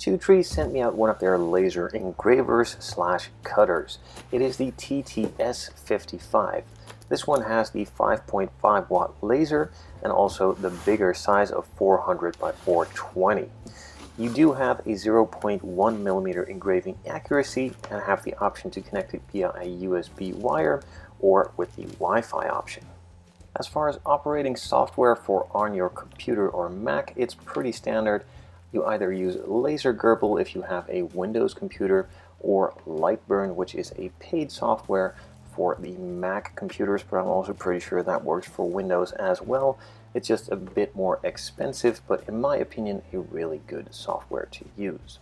TwoTrees sent me out one of their laser engravers slash cutters. It is the TTS 55. This one has the 5.5 watt laser and also the bigger size of 400 by 420. You do have a 0.1 millimeter engraving accuracy and have the option to connect it via a USB wire or with the Wi-Fi option. As far as operating software for on your computer or Mac, it's pretty standard. You either use Laser Gerbil if you have a Windows computer, or Lightburn, which is a paid software for the Mac computers, but I'm also pretty sure that works for Windows as well. It's just a bit more expensive, but in my opinion, a really good software to use.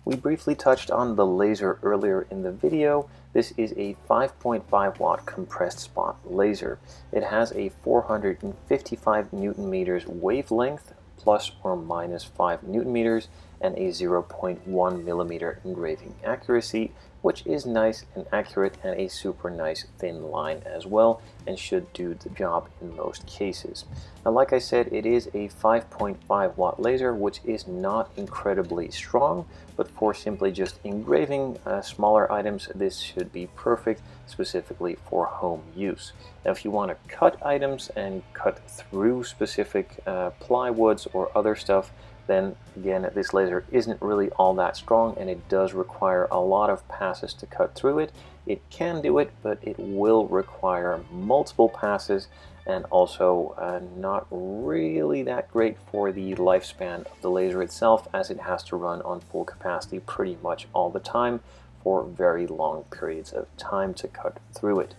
We briefly touched on the laser earlier in the video. This is a 5.5 watt compressed spot laser. It has a 455 Newton meters wavelength, plus or minus 5 Newton meters, and a 0.1 millimeter engraving accuracy, which is nice and accurate, and a super nice thin line as well, and should do the job in most cases. Now, like I said, it is a 5.5 watt laser, which is not incredibly strong, but for simply just engraving smaller items, this should be perfect, specifically for home use. Now, if you want to cut items and cut through specific plywoods or other stuff, then again, this laser isn't really all that strong, and it does require a lot of passes to cut through it. It can do it, but it will require multiple passes, and also not really that great for the lifespan of the laser itself, as it has to run on full capacity pretty much all the time for very long periods of time to cut through it.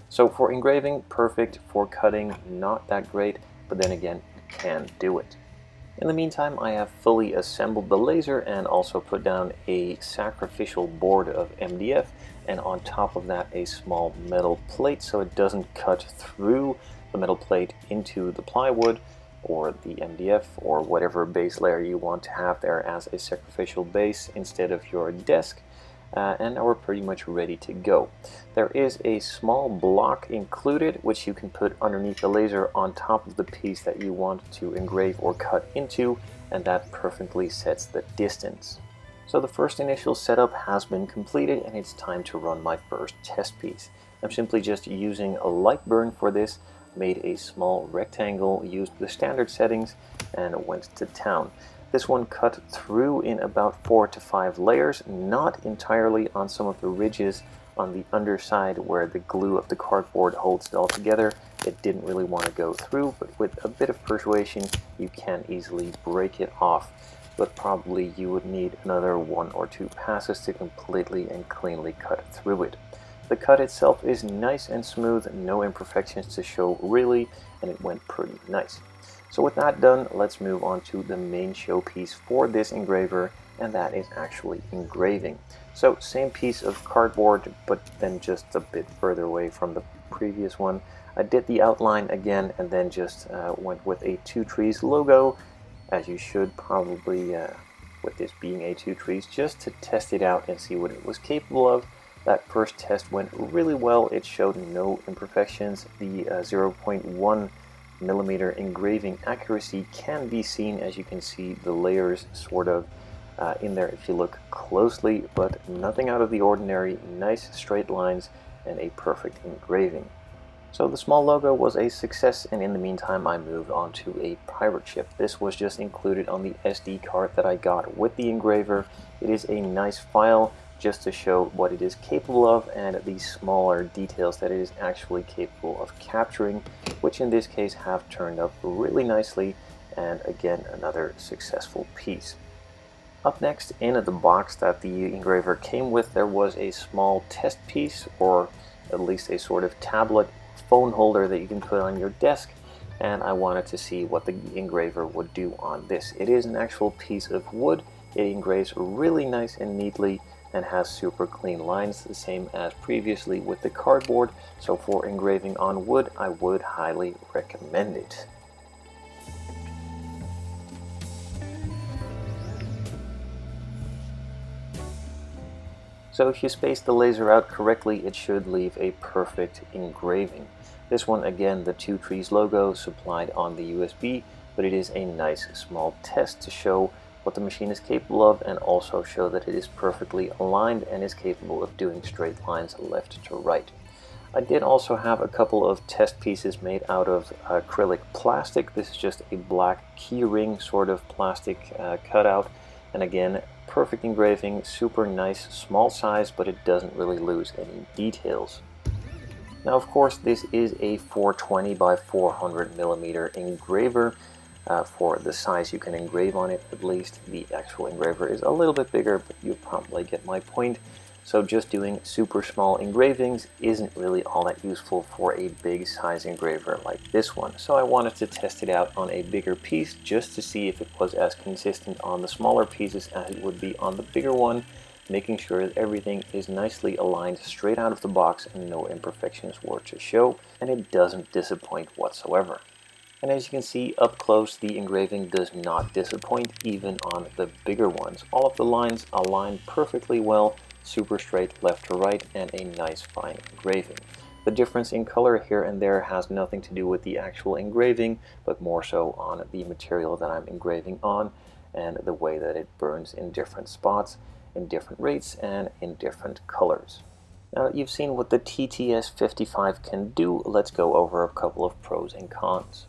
So for engraving, perfect. For cutting, not that great, but then again, it can do it. In the meantime, I have fully assembled the laser and also put down a sacrificial board of MDF, and on top of that a small metal plate so it doesn't cut through the metal plate into the plywood or the MDF or whatever base layer you want to have there as a sacrificial base instead of your desk. And now we're pretty much ready to go. There is a small block included which you can put underneath the laser on top of the piece that you want to engrave or cut into, and that perfectly sets the distance. So the first initial setup has been completed, and it's time to run my first test piece. I'm simply just using a Lightburn for this, made a small rectangle, used the standard settings, and went to town. This one cut through in about 4 to 5 layers, not entirely on some of the ridges on the underside where the glue of the cardboard holds it all together. It didn't really want to go through, but with a bit of persuasion you can easily break it off. But probably you would need another 1 or 2 passes to completely and cleanly cut through it. The cut itself is nice and smooth, no imperfections to show really, and it went pretty nice. So with that done, let's move on to the main showpiece for this engraver, and that is actually engraving. So same piece of cardboard, but then just a bit further away from the previous one. I did the outline again, and then just went with a TwoTrees logo, as you should probably with this being a TwoTrees, just to test it out and see what it was capable of. That first test went really well. It showed no imperfections. The 0.1 millimeter engraving accuracy can be seen, as you can see the layers sort of in there if you look closely, but nothing out of the ordinary. Nice straight lines and a perfect engraving. So the small logo was a success, and in the meantime I moved on to a pirate ship. This was just included on the SD card that I got with the engraver. It is a nice file just to show what it is capable of and the smaller details that it is actually capable of capturing, which in this case have turned up really nicely, and again another successful piece. Up next, in the box that the engraver came with, there was a small test piece, or at least a sort of tablet phone holder that you can put on your desk, and I wanted to see what the engraver would do on this. It is an actual piece of wood. It engraves really nice and neatly and has super clean lines, the same as previously with the cardboard, so for engraving on wood I would highly recommend it. So if you space the laser out correctly, it should leave a perfect engraving. This one, again, the TwoTrees logo supplied on the USB, but it is a nice small test to show what the machine is capable of, and also show that it is perfectly aligned and is capable of doing straight lines left to right. I did also have a couple of test pieces made out of acrylic plastic. This is just a black keyring sort of plastic cutout, and again, perfect engraving, super nice, small size, but it doesn't really lose any details. Now, of course, this is a 420 by 400 millimeter engraver. For the size you can engrave on it, at least. The actual engraver is a little bit bigger, but you probably get my point. So just doing super small engravings isn't really all that useful for a big size engraver like this one. So I wanted to test it out on a bigger piece just to see if it was as consistent on the smaller pieces as it would be on the bigger one, making sure that everything is nicely aligned straight out of the box and no imperfections were to show, and it doesn't disappoint whatsoever. And as you can see up close, the engraving does not disappoint even on the bigger ones. All of the lines align perfectly well, super straight left to right, and a nice fine engraving. The difference in color here and there has nothing to do with the actual engraving, but more so on the material that I'm engraving on and the way that it burns in different spots, in different rates, and in different colors. Now that you've seen what the TTS 55 can do, let's go over a couple of pros and cons.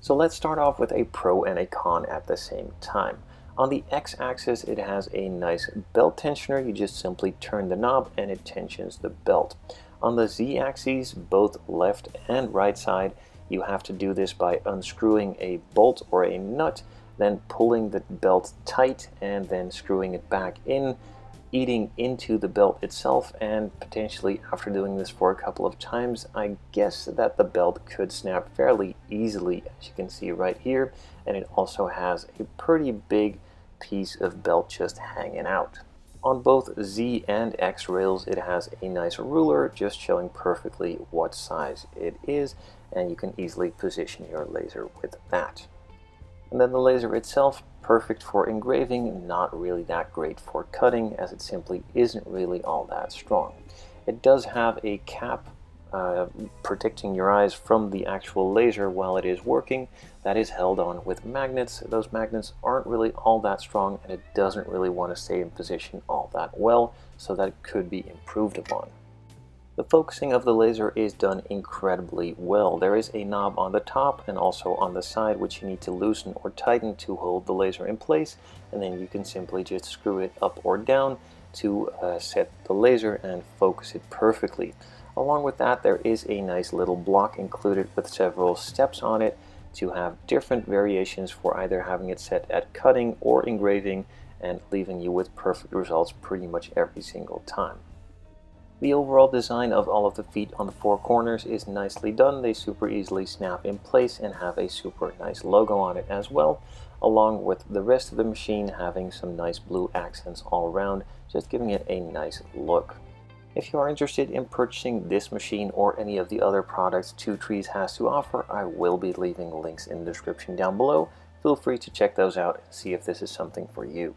So let's start off with a pro and a con at the same time. On the x-axis, it has a nice belt tensioner. You just simply turn the knob and it tensions the belt. On the z-axis, both left and right side, you have to do this by unscrewing a bolt or a nut, then pulling the belt tight and then screwing it back in, eating into the belt itself, and potentially after doing this for a couple of times, I guess that the belt could snap fairly easily, as you can see right here, and it also has a pretty big piece of belt just hanging out. On both Z and X rails, it has a nice ruler just showing perfectly what size it is, and you can easily position your laser with that. And then the laser itself, perfect for engraving, not really that great for cutting, as it simply isn't really all that strong. It does have a cap protecting your eyes from the actual laser while it is working. That is held on with magnets. Those magnets aren't really all that strong, and it doesn't really want to stay in position all that well, so that it could be improved upon. The focusing of the laser is done incredibly well. There is a knob on the top and also on the side which you need to loosen or tighten to hold the laser in place, and then you can simply just screw it up or down to set the laser and focus it perfectly. Along with that, there is a nice little block included with several steps on it to have different variations for either having it set at cutting or engraving, and leaving you with perfect results pretty much every single time. The overall design of all of the feet on the four corners is nicely done. They super easily snap in place and have a super nice logo on it as well, along with the rest of the machine having some nice blue accents all around, just giving it a nice look. If you are interested in purchasing this machine or any of the other products TwoTrees has to offer, I will be leaving links in the description down below. Feel free to check those out and see if this is something for you.